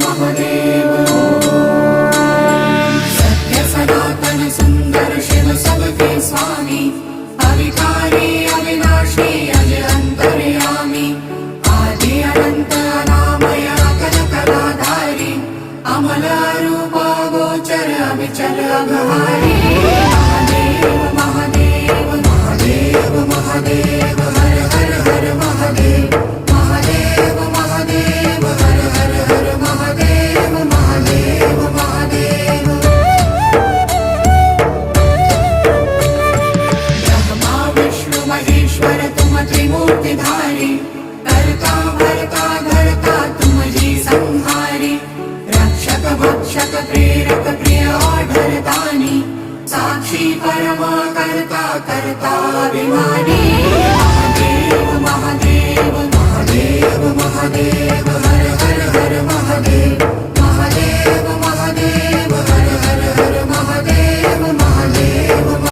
महादेव सत्य सनातन सुंदर शिव सबके स्वामी अविकारी अविनाशी अज अंतर्यामी आदि अनंत अनामय अकल कलाधारी अमल रूप गोचर अविचल अघहारी महादेव महादेव महादेव महादेव हर हर हर महादेव महादेव महादेव हर हर हर महादेव महादेव महादेव ब्रह्मा विष्णु महेश्वर तुम त्रिमूर्तिधारी करता भरता धरता तुम जी संहारी रक्षक भक्षक प्रेरक प्रिय आढरदानी साक्षी परमा करता करता अभिमानी महादेव महादेव महादेव महादेव हर हर हर महादेव